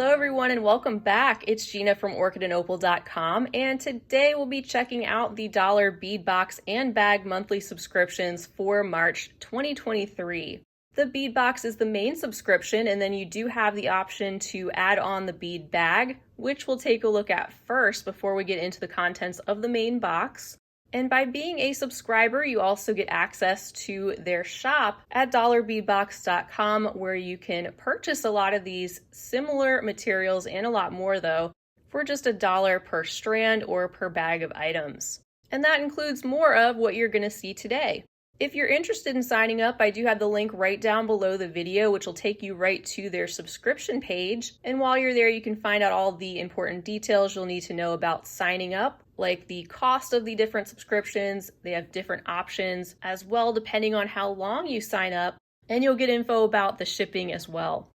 Hello everyone and welcome back. It's Gina from orchidandopal.com, and today we'll be checking out the dollar bead box and bag monthly subscriptions for March 2023. The bead box is the main subscription, and then you do have the option to add on the bead bag, which we'll take a look at first before we get into the contents of the main box. And by being a subscriber, you also get access to their shop at dollarbeadbox.com, where you can purchase a lot of these similar materials and a lot more though, for just $1 per strand or per bag of items. And that includes more of what you're going to see today. If you're interested in signing up, I do have the link right down below the video, which will take you right to their subscription page. And while you're there, you can find out all the important details you'll need to know about signing up, like the cost of the different subscriptions. They have different options as well, depending on how long you sign up, and you'll get info about the shipping as well.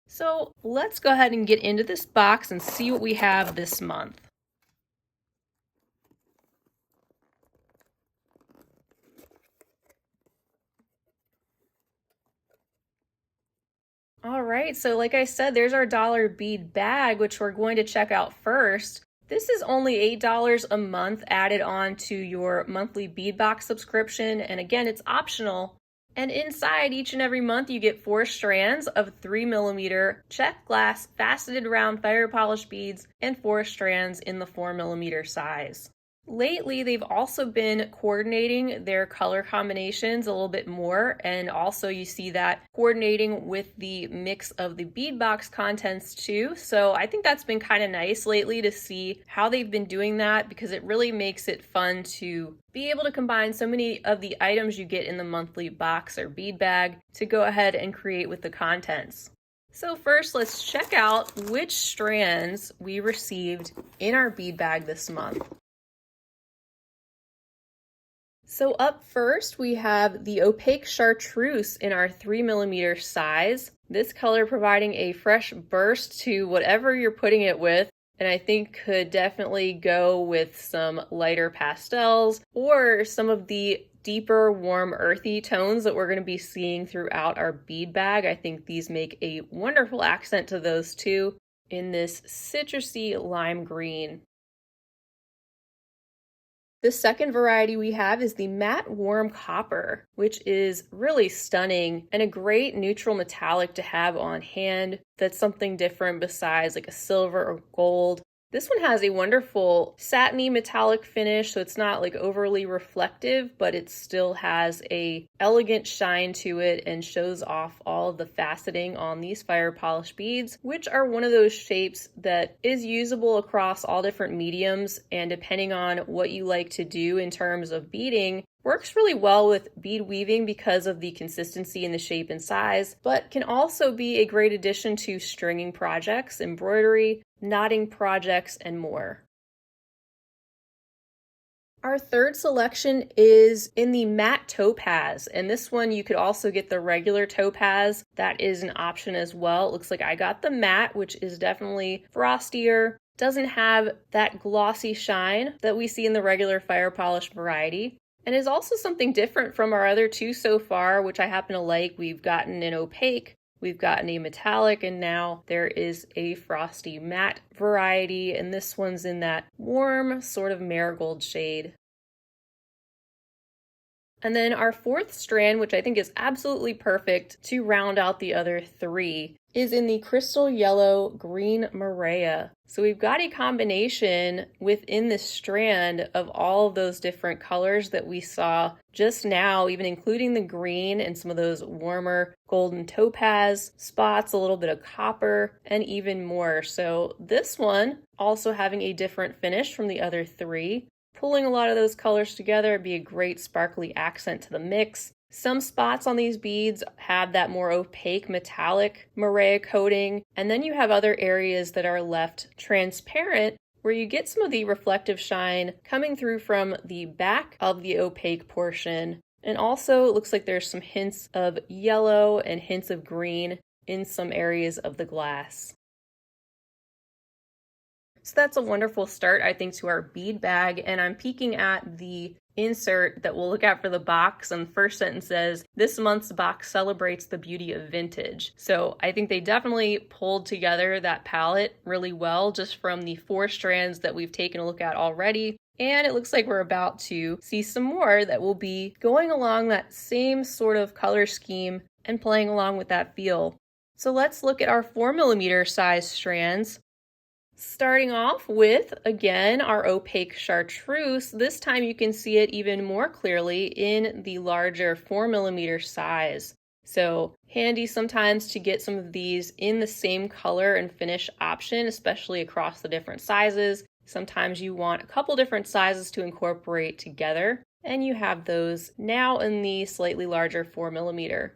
So let's go ahead and get into this box and see what we have this month. All right, so like I said, there's our dollar bead bag, which we're going to check out first. This is only $8 a month added on to your monthly bead box subscription, and again, it's optional. And inside each and every month, you get 4 strands of 3mm check glass faceted round fire polished beads and 4 strands in the 4mm size. Lately, they've also been coordinating their color combinations a little bit more, and also you see that coordinating with the mix of the bead box contents too. So I think that's been kind of nice lately to see how they've been doing that, because it really makes it fun to be able to combine so many of the items you get in the monthly box or bead bag to go ahead and create with the contents. So first, let's check out which strands we received in our bead bag this month. So up first, we have the opaque chartreuse in our 3mm size. This color providing a fresh burst to whatever you're putting it with, and I think could definitely go with some lighter pastels or some of the deeper, warm, earthy tones that we're going to be seeing throughout our bead bag. I think these make a wonderful accent to those two in this citrusy lime green. The second variety we have is the matte warm copper, which is really stunning and a great neutral metallic to have on hand. That's something different besides like a silver or gold. This one has a wonderful satiny metallic finish, so it's not like overly reflective, but it still has a elegant shine to it and shows off all of the faceting on these fire polished beads, which are one of those shapes that is usable across all different mediums, and depending on what you like to do in terms of beading, works really well with bead weaving because of the consistency in the shape and size, but can also be a great addition to stringing projects, embroidery, knotting projects, and more. Our third selection is in the matte topaz, and this one you could also get the regular topaz. That is an option as well. It looks like I got the matte, which is definitely frostier, doesn't have that glossy shine that we see in the regular fire polish variety, and is also something different from our other two so far, which I happen to like. We've gotten an opaque, we've gotten a metallic, and now there is a frosty matte variety, and this one's in that warm sort of marigold shade. And then our fourth strand, which I think is absolutely perfect to round out the other 3, is in the crystal yellow green merrier. So we've got a combination within this strand of all of those different colors that we saw just now, even including the green and some of those warmer golden topaz spots, a little bit of copper, and even more. So this one also having a different finish from the other 3. Pulling a lot of those colors together would be a great sparkly accent to the mix. Some spots on these beads have that more opaque metallic merrier coating, and then you have other areas that are left transparent where you get some of the reflective shine coming through from the back of the opaque portion. And also it looks like there's some hints of yellow and hints of green in some areas of the glass. So that's a wonderful start, I think, to our bead bag, and I'm peeking at the insert that we'll look at for the box, and the first sentence says, "This month's box celebrates the beauty of vintage." So I think they definitely pulled together that palette really well just from the 4 strands that we've taken a look at already. And it looks like we're about to see some more that will be going along that same sort of color scheme and playing along with that feel. So let's look at our 4mm size strands. Starting off with, again, our opaque chartreuse. This time you can see it even more clearly in the larger 4mm size. So handy sometimes to get some of these in the same color and finish option, especially across the different sizes. Sometimes you want a couple different sizes to incorporate together, and you have those now in the slightly larger 4mm.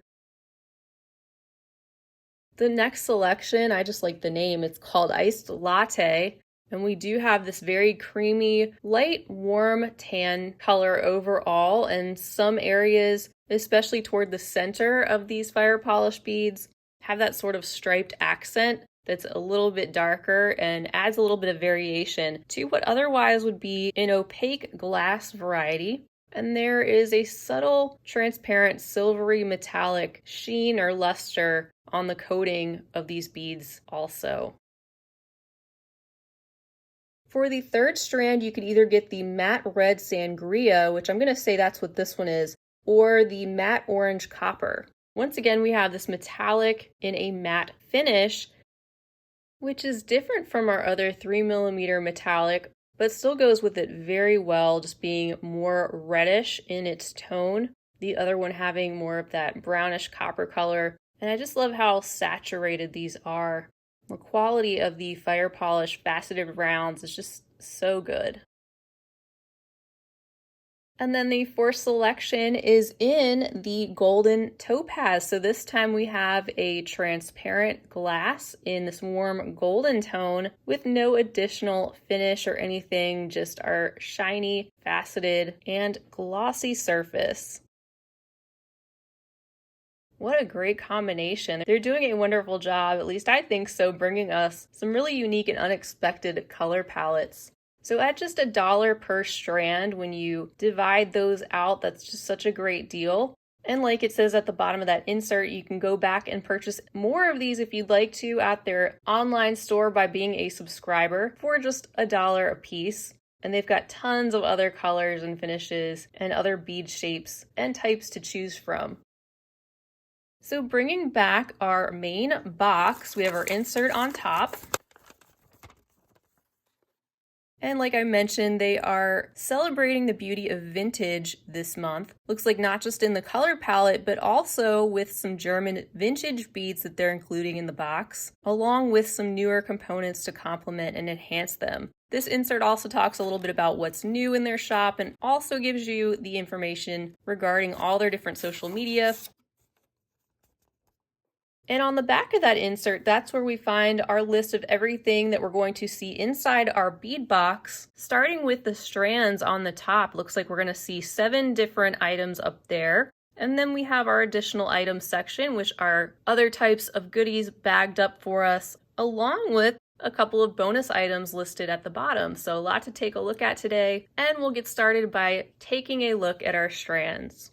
The next selection, I just like the name, it's called Iced Latte, and we do have this very creamy, light, warm tan color overall, and some areas, especially toward the center of these fire polish beads, have that sort of striped accent that's a little bit darker and adds a little bit of variation to what otherwise would be an opaque glass variety. And there is a subtle, transparent, silvery metallic sheen or luster on the coating of these beads also. For the third strand, you could either get the matte red sangria, which I'm going to say that's what this one is, or the matte orange copper. Once again, we have this metallic in a matte finish, which is different from our other 3mm metallic, but still goes with it very well, just being more reddish in its tone. The other one having more of that brownish copper color. And I just love how saturated these are. The quality of the fire polish faceted rounds is just so good. And then the fourth selection is in the golden topaz. So this time we have a transparent glass in this warm golden tone with no additional finish or anything, just our shiny, faceted, and glossy surface. What a great combination. They're doing a wonderful job, at least I think so, bringing us some really unique and unexpected color palettes. So at just $1 per strand, when you divide those out, that's just such a great deal. And like it says at the bottom of that insert, you can go back and purchase more of these if you'd like to at their online store by being a subscriber for just $1 a piece. And they've got tons of other colors and finishes and other bead shapes and types to choose from. So bringing back our main box, we have our insert on top. And like I mentioned, they are celebrating the beauty of vintage this month. Looks like not just in the color palette, but also with some German vintage beads that they're including in the box, along with some newer components to complement and enhance them. This insert also talks a little bit about what's new in their shop and also gives you the information regarding all their different social media. And on the back of that insert, that's where we find our list of everything that we're going to see inside our bead box, starting with the strands on the top. Looks like we're going to see 7 different items up there. And then we have our additional items section, which are other types of goodies bagged up for us, along with a couple of bonus items listed at the bottom. So a lot to take a look at today, and we'll get started by taking a look at our strands.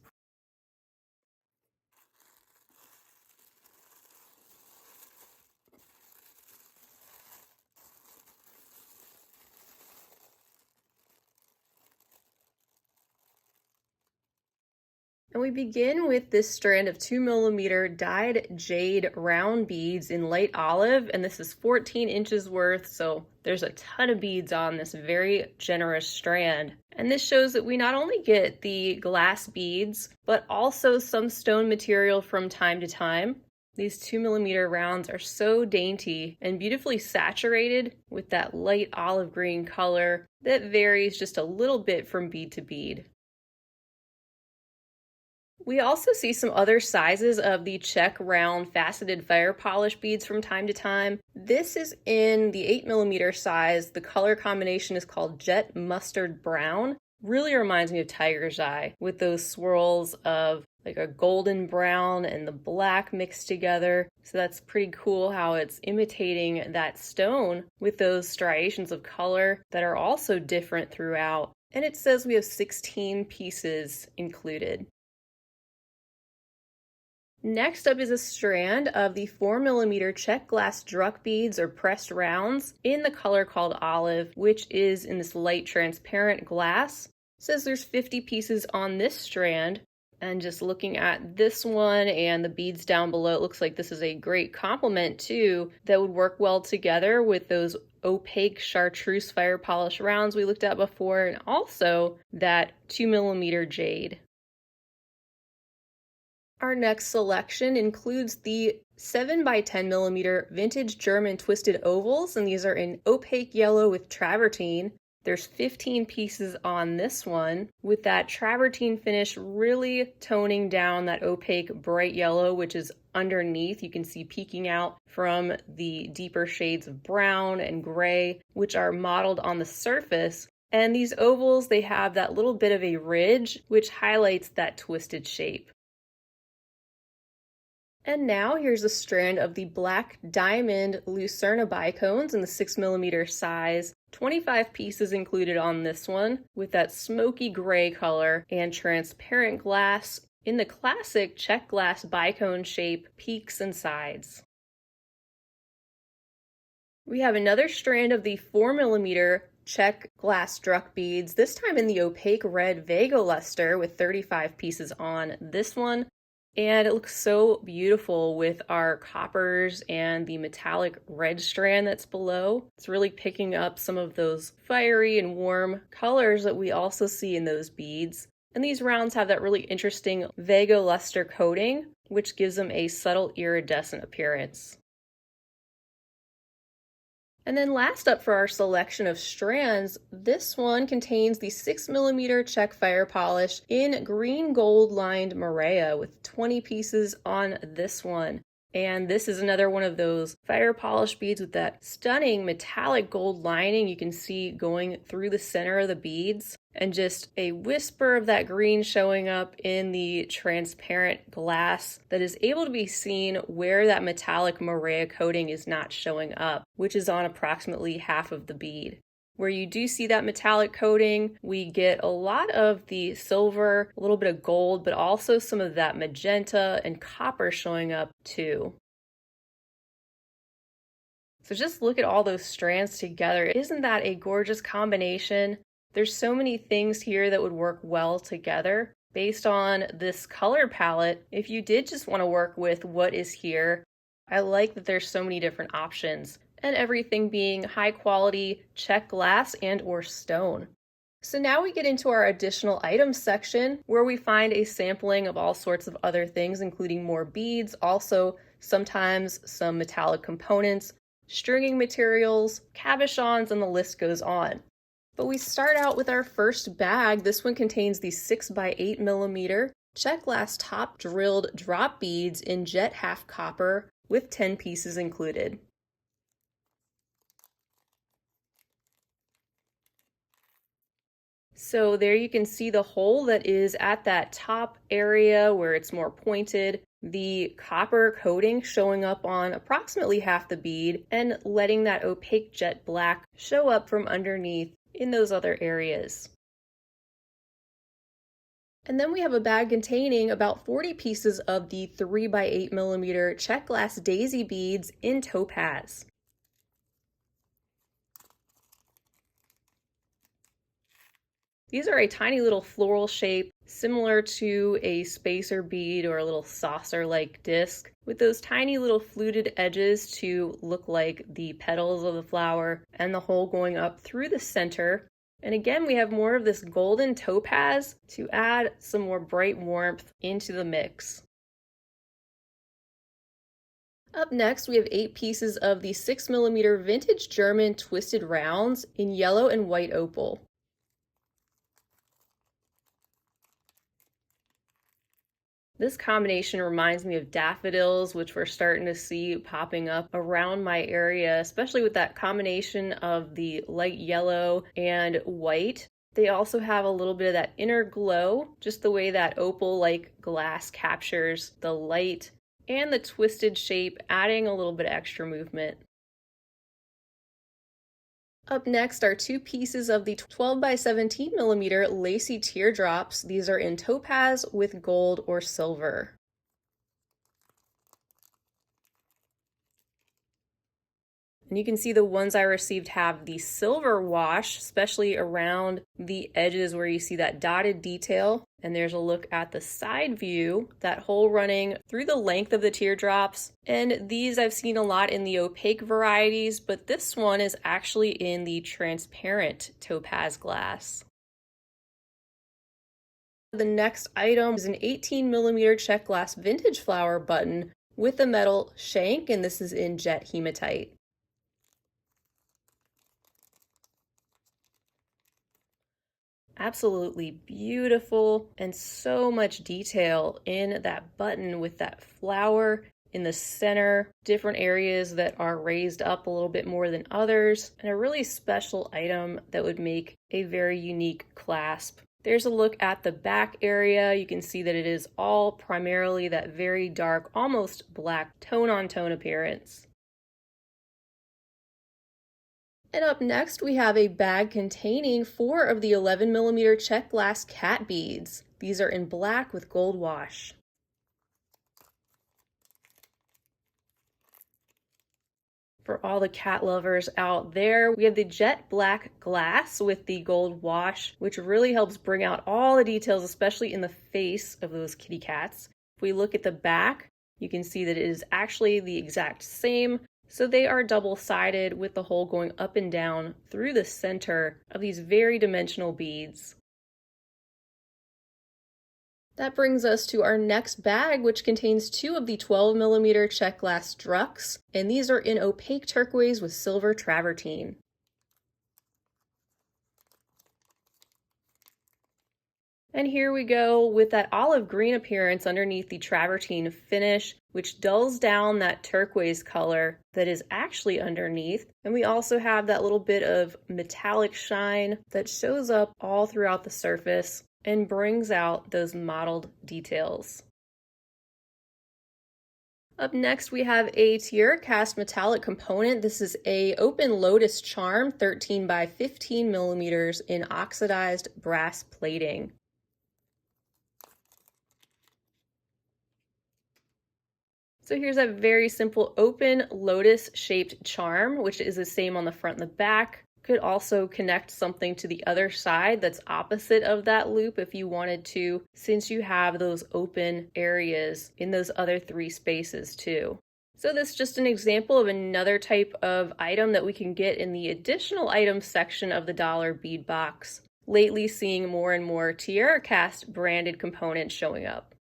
And we begin with this strand of 2mm dyed jade round beads in light olive, and this is 14 inches worth, so there's a ton of beads on this very generous strand. And this shows that we not only get the glass beads, but also some stone material from time to time. These 2mm rounds are so dainty and beautifully saturated with that light olive green color that varies just a little bit from bead to bead. We also see some other sizes of the check round faceted fire polish beads from time to time. This is in the 8mm size. The color combination is called Jet Mustard Brown. Really reminds me of Tiger's Eye with those swirls of like a golden brown and the black mixed together. So that's pretty cool how it's imitating that stone with those striations of color that are also different throughout. and it says we have 16 pieces included. Next up is a strand of the 4mm check glass druck beads or pressed rounds in the color called olive, which is in this light transparent glass. It says there's 50 pieces on this strand, and just looking at this one and the beads down below, it looks like this is a great complement too that would work well together with those opaque chartreuse fire polish rounds we looked at before, and also that 2mm jade. Our next selection includes the 7x10mm vintage German twisted ovals, and these are in opaque yellow with travertine. There's 15 pieces on this one, with that travertine finish really toning down that opaque bright yellow, which is underneath. You can see peeking out from the deeper shades of brown and gray, which are modeled on the surface. And these ovals, they have that little bit of a ridge, which highlights that twisted shape. And now here's a strand of the black diamond Lucerna bicones in the 6mm size. 25 pieces included on this one, with that smoky gray color and transparent glass in the classic check glass bicone shape, peaks and sides. We have another strand of the 4mm check glass druck beads, this time in the opaque red Vago luster with 35 pieces on this one. And it looks so beautiful with our coppers and the metallic red strand that's below. It's really picking up some of those fiery and warm colors that we also see in those beads. And these rounds have that really interesting Vago luster coating, which gives them a subtle iridescent appearance. And then last up for our selection of strands, this one contains the 6mm check fire polish in green gold lined Merrier with 20 pieces on this one. And this is another one of those fire polish beads with that stunning metallic gold lining you can see going through the center of the beads, and just a whisper of that green showing up in the transparent glass that is able to be seen where that metallic Merrier coating is not showing up, which is on approximately half of the bead. Where you do see that metallic coating, we get a lot of the silver, a little bit of gold, but also some of that magenta and copper showing up too. So just look at all those strands together. Isn't that a gorgeous combination? There's so many things here that would work well together. Based on this color palette, if you did just want to work with what is here, I like that there's so many different options, and everything being high quality check glass and or stone. So now we get into our additional items section, where we find a sampling of all sorts of other things, including more beads, also sometimes some metallic components, stringing materials, cabochons, and the list goes on. But we start out with our first bag. This one contains the 6x8mm check glass top drilled drop beads in jet half copper with 10 pieces included. So there you can see the hole that is at that top area where it's more pointed, the copper coating showing up on approximately half the bead, and letting that opaque jet black show up from underneath in those other areas. And then we have a bag containing about 40 pieces of the 3x8mm check glass daisy beads in topaz. These are a tiny little floral shape, similar to a spacer bead or a little saucer-like disc, with those tiny little fluted edges to look like the petals of the flower, and the hole going up through the center. And again, we have more of this golden topaz to add some more bright warmth into the mix. Up next, we have 8 pieces of the 6mm vintage German twisted rounds in yellow and white opal. This combination reminds me of daffodils, which we're starting to see popping up around my area, especially with that combination of the light yellow and white. They also have a little bit of that inner glow, just the way that opal-like glass captures the light and the twisted shape, adding a little bit of extra movement. Up next are two pieces of the 12 by 17 millimeter lacy teardrops. These are in topaz with gold or silver. And you can see the ones I received have the silver wash, especially around the edges where you see that dotted detail. And there's a look at the side view, that hole running through the length of the teardrops. And these I've seen a lot in the opaque varieties, but this one is actually in the transparent topaz glass. The next item is an 18 millimeter check glass vintage flower button with a metal shank, and this is in jet hematite. Absolutely beautiful, and so much detail in that button with that flower in the center, different areas that are raised up a little bit more than others, and a really special item that would make a very unique clasp. There's a look at the back area. You can see that it is all primarily that very dark, almost black tone-on-tone appearance. And up next, we have a bag containing 4 of the 11 millimeter check glass cat beads. These are in black with gold wash. For all the cat lovers out there, we have the jet black glass with the gold wash, which really helps bring out all the details, especially in the face of those kitty cats. If we look at the back, you can see that it is actually the exact same. So they are double-sided with the hole going up and down through the center of these very dimensional beads. That brings us to our next bag, which contains 2 of the 12 millimeter check glass drucks, and these are in opaque turquoise with silver travertine. And here we go with that olive green appearance underneath the travertine finish, which dulls down that turquoise color that is actually underneath. And we also have that little bit of metallic shine that shows up all throughout the surface and brings out those mottled details. Up next, we have a tiara cast metallic component. This is a open lotus charm, 13 by 15 millimeters in oxidized brass plating. So here's a very simple open lotus shaped charm, which is the same on the front and the back. Could also connect something to the other side that's opposite of that loop if you wanted to, since you have those open areas in those other 3 spaces too. So this is just an example of another type of item that we can get in the additional items section of the dollar bead box. Lately seeing more and more tiara cast branded components showing up.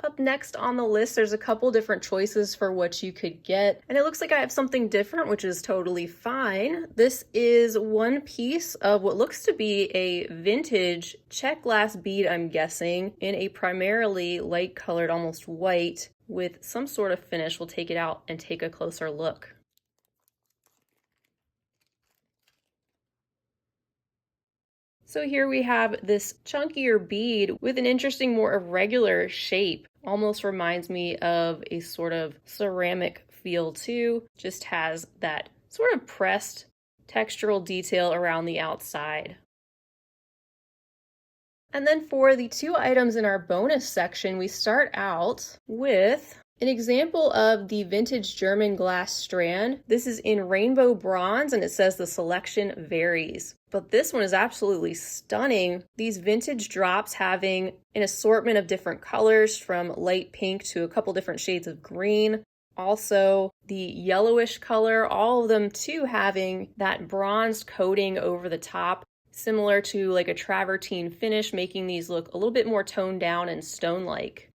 Up next on the list, there's a couple different choices for what you could get, and it looks like I have something different, which is totally fine. This is one piece of what looks to be a vintage check glass bead, I'm guessing, in a primarily light colored, almost white, with some sort of finish. We'll take it out and take a closer look. So here we have this chunkier bead with an interesting, more irregular shape. Almost reminds me of a sort of ceramic feel too. Just has that sort of pressed textural detail around the outside. And then for the 2 items in our bonus section, we start out with an example of the vintage German glass strand. This is in rainbow bronze, and it says the selection varies. But this one is absolutely stunning. These vintage drops having an assortment of different colors from light pink to a couple different shades of green. Also the yellowish color, all of them too having that bronzed coating over the top, similar to like a travertine finish, making these look a little bit more toned down and stone-like.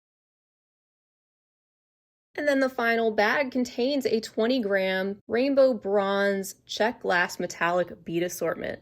And then the final bag contains a 20-gram rainbow bronze check glass metallic bead assortment.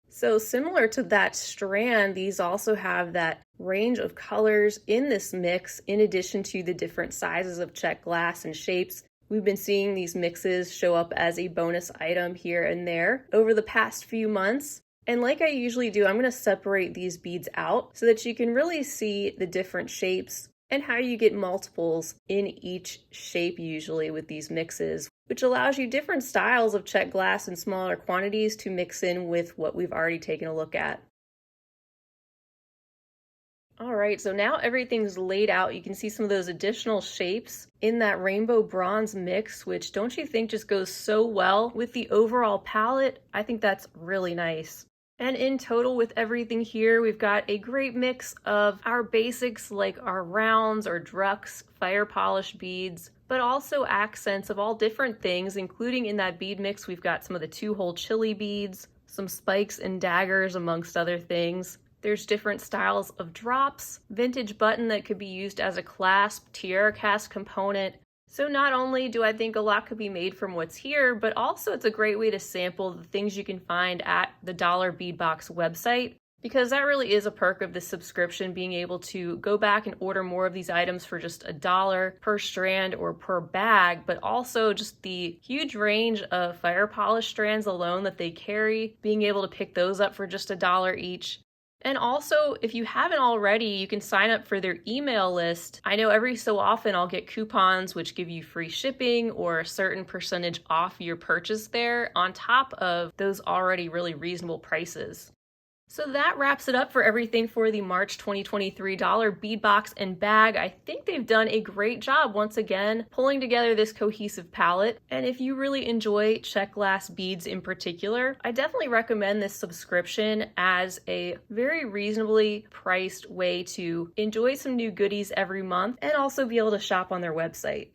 So similar to that strand, these also have that range of colors in this mix, in addition to the different sizes of check glass and shapes. We've been seeing these mixes show up as a bonus item here and there over the past few months. And like I usually do, I'm going to separate these beads out so that you can really see the different shapes and how you get multiples in each shape usually with these mixes, which allows you different styles of check glass in smaller quantities to mix in with what we've already taken a look at. All right, so now everything's laid out. You can see some of those additional shapes in that rainbow bronze mix, which don't you think just goes so well with the overall palette? I think that's really nice. And in total with everything here, we've got a great mix of our basics like our rounds or drucks, fire polished beads, but also accents of all different things, including in that bead mix, we've got some of the 2-hole chili beads, some spikes and daggers, amongst other things. There's different styles of drops, vintage button that could be used as a clasp, tiara cast component. So not only do I think a lot could be made from what's here, but also it's a great way to sample the things you can find at the Dollar Bead Box website, because that really is a perk of this subscription, being able to go back and order more of these items for just $1 per strand or per bag, but also just the huge range of fire polish strands alone that they carry, being able to pick those up for just $1 each. And also, if you haven't already, you can sign up for their email list. I know every so often I'll get coupons which give you free shipping or a certain percentage off your purchase there on top of those already really reasonable prices. So that wraps it up for everything for the March 2023 Dollar Bead Box and Bag. I think they've done a great job once again pulling together this cohesive palette. And if you really enjoy check glass beads in particular, I definitely recommend this subscription as a very reasonably priced way to enjoy some new goodies every month and also be able to shop on their website.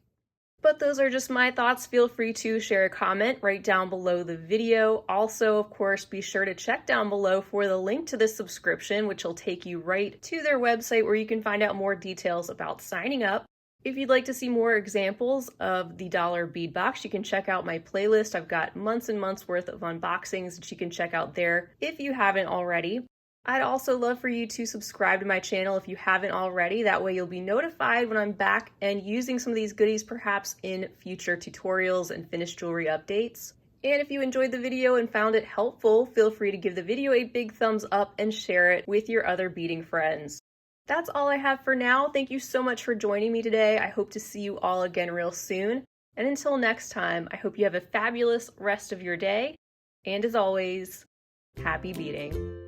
But those are just my thoughts. Feel free to share a comment right down below the video. Also, of course, be sure to check down below for the link to this subscription, which will take you right to their website where you can find out more details about signing up. If you'd like to see more examples of the Dollar Bead Box, you can check out my playlist. I've got months and months worth of unboxings that you can check out there if you haven't already. I'd also love for you to subscribe to my channel if you haven't already. That way you'll be notified when I'm back and using some of these goodies perhaps in future tutorials and finished jewelry updates. And if you enjoyed the video and found it helpful, feel free to give the video a big thumbs up and share it with your other beading friends. That's all I have for now. Thank you so much for joining me today. I hope to see you all again real soon. And until next time, I hope you have a fabulous rest of your day. And as always, happy beading.